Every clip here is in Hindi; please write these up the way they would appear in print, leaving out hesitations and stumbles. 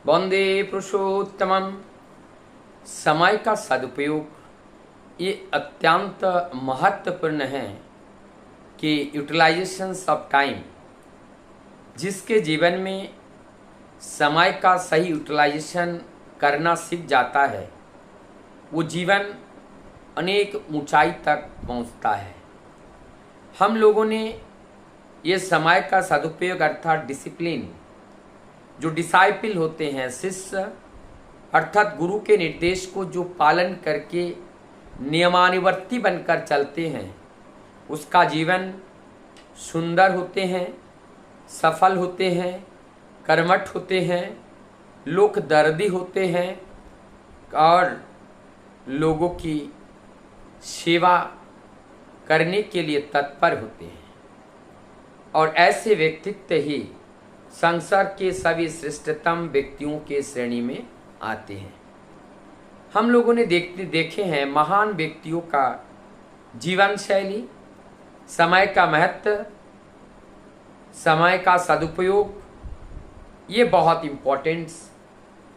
वंदे पुरुषोत्तमम। समय का सदुपयोग ये अत्यंत महत्वपूर्ण है कि यूटिलाइजेशन ऑफ टाइम, जिसके जीवन में समय का सही यूटिलाइजेशन करना सीख जाता है, वो जीवन अनेक ऊंचाई तक पहुंचता है। हम लोगों ने ये समय का सदुपयोग अर्थात डिसिप्लिन, जो डिसाइपल होते हैं, शिष्य अर्थात गुरु के निर्देश को जो पालन करके नियमानुवर्ती बनकर चलते हैं, उसका जीवन सुंदर होते हैं, सफल होते हैं, कर्मठ होते हैं, लोक दर्दी होते हैं और लोगों की सेवा करने के लिए तत्पर होते हैं। और ऐसे व्यक्तित्व ही संसार के सभी श्रेष्ठतम व्यक्तियों के श्रेणी में आते हैं। हम लोगों ने देखे हैं महान व्यक्तियों का जीवन शैली, समय का महत्व, समय का सदुपयोग, ये बहुत इम्पोर्टेंस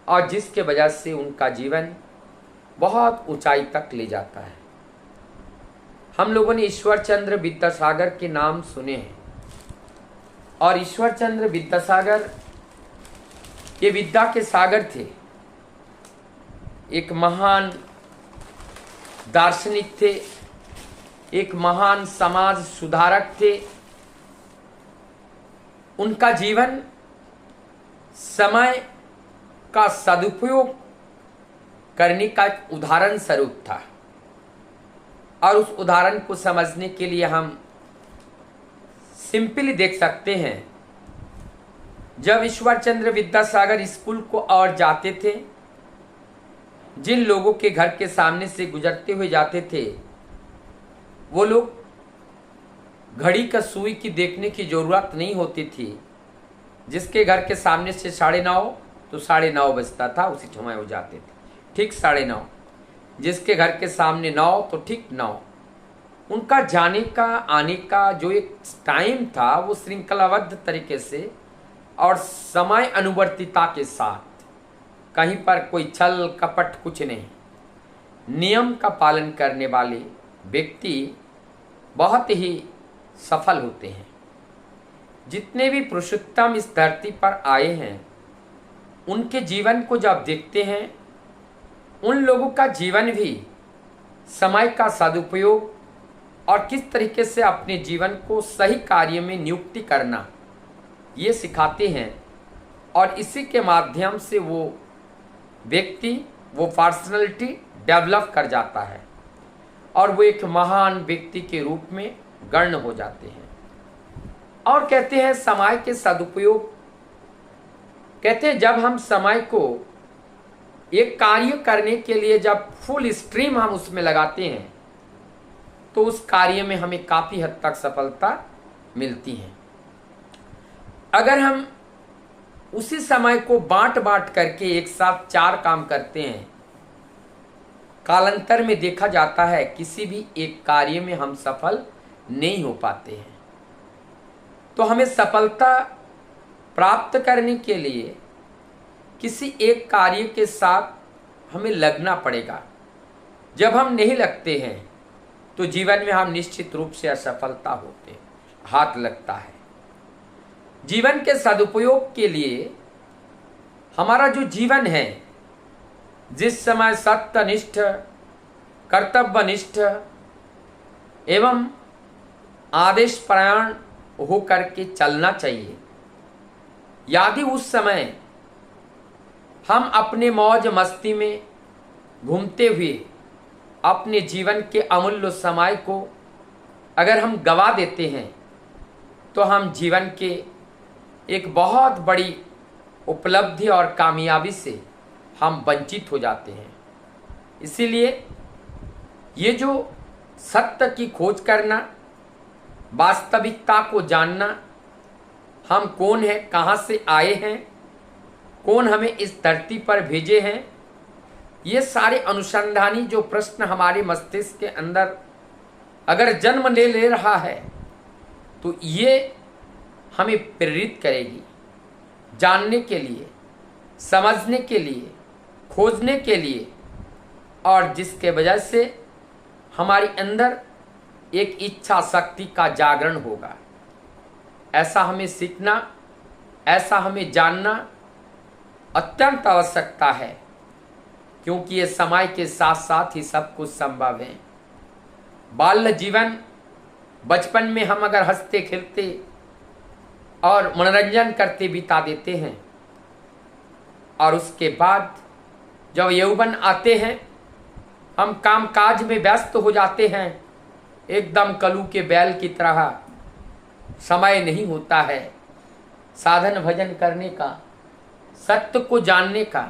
और जिसके वजह से उनका जीवन बहुत ऊंचाई तक ले जाता है। हम लोगों ने ईश्वर चंद्र विद्यासागर के नाम सुने हैं और ईश्वर चंद्र विद्यासागर ये विद्या के सागर थे। एक महान दार्शनिक थे, एक महान समाज सुधारक थे। उनका जीवन समय का सदुपयोग करने का एक उदाहरण स्वरूप था और उस उदाहरण को समझने के लिए हम सिंपली देख सकते हैं। जब ईश्वर चंद्र विद्यासागर स्कूल को और जाते थे, जिन लोगों के घर के सामने से गुजरते हुए जाते थे, वो लोग घड़ी का सुई की देखने की जरूरत नहीं होती थी। जिसके घर के सामने से 9:30 तो 9:30 बजता था, उसी समय हो जाते थे, ठीक 9:30। जिसके घर के सामने 9 तो ठीक 9। उनका जाने का आने का जो एक टाइम था, वो श्रृंखलाबद्ध तरीके से और समय अनुवर्तिता के साथ, कहीं पर कोई छल कपट कुछ नहीं, नियम का पालन करने वाले व्यक्ति बहुत ही सफल होते हैं। जितने भी पुरुषोत्तम इस धरती पर आए हैं, उनके जीवन को जब देखते हैं, उन लोगों का जीवन भी समय का सदुपयोग और किस तरीके से अपने जीवन को सही कार्य में नियुक्ति करना, ये सिखाते हैं। और इसी के माध्यम से वो व्यक्ति, वो पर्सनैलिटी डेवलप कर जाता है और वो एक महान व्यक्ति के रूप में गण्य हो जाते हैं। और कहते हैं समय के सदुपयोग, कहते हैं जब हम समय को एक कार्य करने के लिए जब फुल स्ट्रीम हम उसमें लगाते हैं, तो उस कार्य में हमें काफी हद तक सफलता मिलती है। अगर हम उसी समय को बांट बांट करके एक साथ 4 काम करते हैं, कालांतर में देखा जाता है किसी भी एक कार्य में हम सफल नहीं हो पाते हैं। तो हमें सफलता प्राप्त करने के लिए किसी एक कार्य के साथ हमें लगना पड़ेगा। जब हम नहीं लगते हैं तो जीवन में हम निश्चित रूप से असफलता होते हैं, हाथ लगता है। जीवन के सदुपयोग के लिए हमारा जो जीवन है, जिस समय सत्यनिष्ठ, कर्तव्यनिष्ठ एवं आदेश परायण होकर के चलना चाहिए। यदि उस समय हम अपने मौज मस्ती में घूमते हुए अपने जीवन के अमूल्य समय को अगर हम गवा देते हैं, तो हम जीवन के एक बहुत बड़ी उपलब्धि और कामयाबी से हम वंचित हो जाते हैं। इसीलिए ये जो सत्य की खोज करना, वास्तविकता को जानना, हम कौन हैं, कहाँ से आए हैं, कौन हमें इस धरती पर भेजे हैं, ये सारे अनुसंधानी जो प्रश्न हमारे मस्तिष्क के अंदर अगर जन्म ले रहा है, तो ये हमें प्रेरित करेगी जानने के लिए समझने के लिए, खोजने के लिए, और जिसके वजह से हमारे अंदर एक इच्छा शक्ति का जागरण होगा। ऐसा हमें सीखना, ऐसा हमें जानना अत्यंत आवश्यकता है, क्योंकि ये समय के साथ साथ ही सब कुछ संभव है। बाल्य जीवन, बचपन में हम अगर हंसते खेलते और मनोरंजन करते बिता देते हैं, और उसके बाद जब यौवन आते हैं हम कामकाज में व्यस्त हो जाते हैं, एकदम कलू के बैल की तरह। समय नहीं होता है साधन भजन करने का, सत्य को जानने का।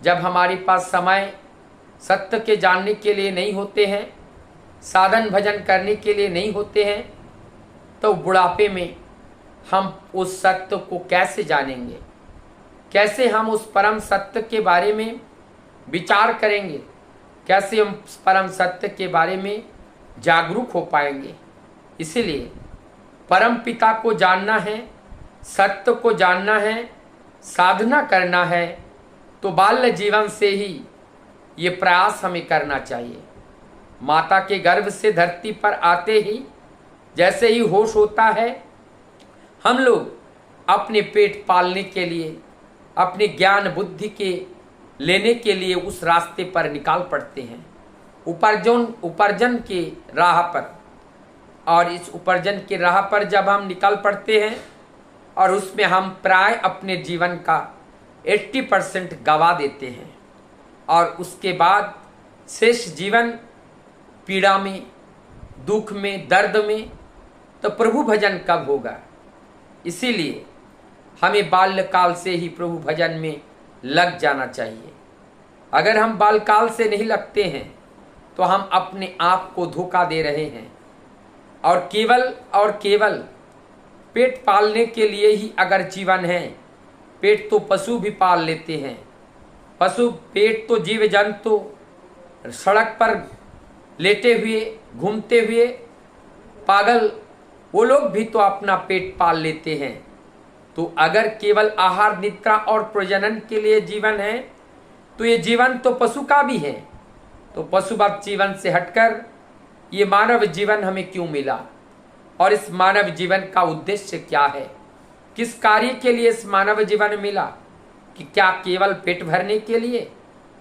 जब हमारे पास समय सत्य के जानने के लिए नहीं होते हैं, साधन भजन करने के लिए नहीं होते हैं, तो बुढ़ापे में हम उस सत्य को कैसे जानेंगे? कैसे हम उस परम सत्य के बारे में विचार करेंगे? कैसे हम परम सत्य के बारे में जागरूक हो पाएंगे? इसीलिए परम पिता को जानना है, सत्य को जानना है, साधना करना है, तो बाल्य जीवन से ही ये प्रयास हमें करना चाहिए। माता के गर्भ से धरती पर आते ही जैसे ही होश होता है, हम लोग अपने पेट पालने के लिए, अपने ज्ञान बुद्धि के लेने के लिए उस रास्ते पर निकाल पड़ते हैं, उपार्जन के राह पर। और इस उपार्जन के राह पर जब हम निकल पड़ते हैं और उसमें हम प्राय अपने जीवन का 80% गवा देते हैं, और उसके बाद शेष जीवन पीड़ा में, दुख में, दर्द में, तो प्रभु भजन कब होगा? इसीलिए हमें बाल्यकाल से ही प्रभु भजन में लग जाना चाहिए। अगर हम बालकाल से नहीं लगते हैं तो हम अपने आप को धोखा दे रहे हैं, और केवल पेट पालने के लिए ही अगर जीवन है, पेट तो पशु भी पाल लेते हैं। पेट तो जीव जंतु सड़क पर लेटे हुए, घूमते हुए पागल, वो लोग भी तो अपना पेट पाल लेते हैं। तो अगर केवल आहार, निद्रा और प्रजनन के लिए जीवन है, तो ये जीवन तो पशु का भी है। तो पशुवत जीवन से हटकर ये मानव जीवन हमें क्यों मिला, और इस मानव जीवन का उद्देश्य क्या है? किस कार्य के लिए इस मानव जीवन मिला? कि क्या केवल पेट भरने के लिए,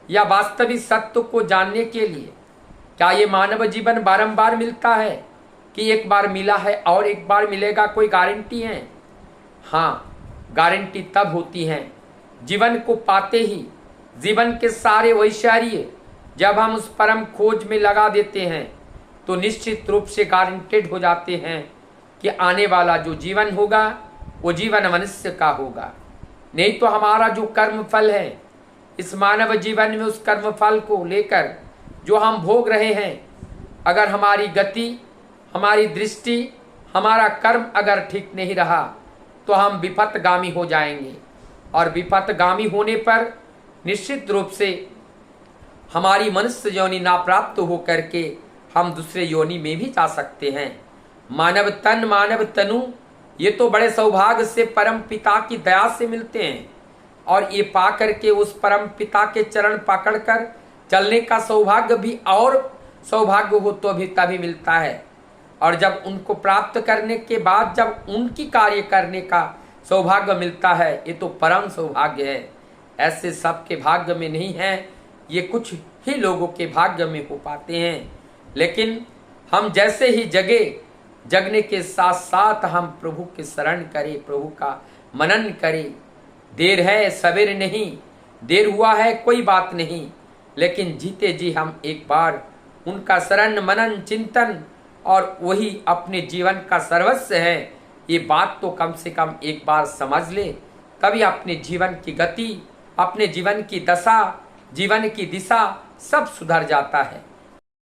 या वास्तविक सत्य को जानने के लिए? क्या ये मानव जीवन बारंबार मिलता है कि एक बार मिला है और एक बार मिलेगा? कोई गारंटी है? हाँ, गारंटी तब होती है जीवन को पाते ही, जीवन के सारे ऐश्वर्य जब हम उस परम खोज में लगा देते हैं, तो निश्चित रूप से गारंटेड हो जाते हैं कि आने वाला जो जीवन होगा वो जीवन मनुष्य का होगा। नहीं तो हमारा जो कर्म फल है इस मानव जीवन में, उस कर्म फल को लेकर जो हम भोग रहे हैं, अगर हमारी गति, हमारी दृष्टि, हमारा कर्म अगर ठीक नहीं रहा तो हम विपथगामी हो जाएंगे, और विपथगामी होने पर निश्चित रूप से हमारी मनुष्य योनि ना प्राप्त हो करके हम दूसरे योनि में भी जा सकते हैं। मानव तन, मानव तनु, ये तो बड़े सौभाग्य से परम पिता की दया से मिलते हैं, और ये पा करके उस परम पिता के चरण पकड़कर चलने का सौभाग्य भी और सौभाग्य हो तो भी तभी मिलता है। और जब उनको प्राप्त करने के बाद जब उनकी कार्य करने का सौभाग्य मिलता है, ये तो परम सौभाग्य है। ऐसे सबके भाग्य में नहीं है, ये कुछ ही लोगों के भाग्य में हो पाते हैं। लेकिन हम जैसे ही जगने के साथ साथ हम प्रभु के शरण करें, प्रभु का मनन करें। देर है सवेर नहीं, देर हुआ है कोई बात नहीं, लेकिन जीते जी हम एक बार उनका शरण मनन चिंतन, और वही अपने जीवन का सर्वस्व है, ये बात तो कम से कम एक बार समझ ले, तभी अपने जीवन की गति, अपने जीवन की दशा, जीवन की दिशा सब सुधर जाता है।